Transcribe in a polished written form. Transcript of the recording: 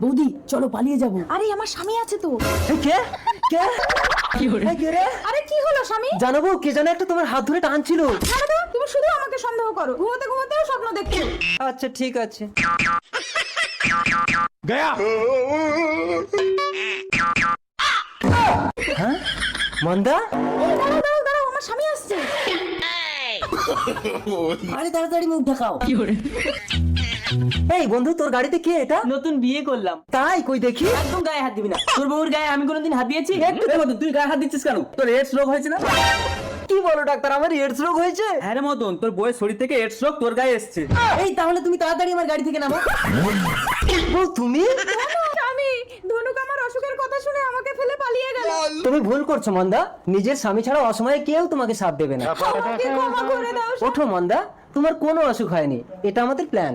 বৌদি চলো পালিয়ে যাবো। আরে আমার স্বামী আছে তো। কে কে কে রে? আরে কি হলো স্বামী? জানাবো কে জানে একটা তোমার হাত ধরে টানছিল। ছাড়ো তো, তুমি শুধু আমাকে সন্দেহ করো, ঘুমোতে ঘুমোতেও স্বপ্ন দেখছো। আচ্ছা ঠিক আছে। হ্যাঁ মন্দা, দাঁড়াও দাঁড়াও দাঁড়াও, আমার স্বামী আসছে। আরে তাড়াতাড়ি মুখ ঢাকাও। এই বন্ধু, তোর গাড়িতে কে এটা? নতুন বিয়ে করলাম। তাই কই দেখি। একদম গায়ে হাত দিবি না। তোর বউর গায়ে আমি কোনোদিন হাত দিয়েছি? একটু তুই গায়ে হাত দিচ্ছিস কেন? তোর এডস রোগ হয়েছে না? কি বলো ডাক্তার, আমার এডস রোগ হয়েছে? হ্যাঁ রে মদন, তোর বউয়ের শরীর থেকে এডস রোগ তোর গায়ে এসছে। এই তাহলে তুমি তাড়াতাড়ি আমার গাড়ি থেকে নামো। ও তুমি? স্বামী, ধনুক আমার অসুখের কথা শুনে আমাকে ফেলে পালিয়ে গেল। তুমি ভুল করছো মন্দা, নিজের স্বামী ছাড়া অসময়ে কেউ তোমাকে সাথ দেবে না। আমাকে ক্ষমা করে দাও। ওঠো মন্দা, তোমার কোনো অসুখ হয়নি, এটা আমাদের প্ল্যান।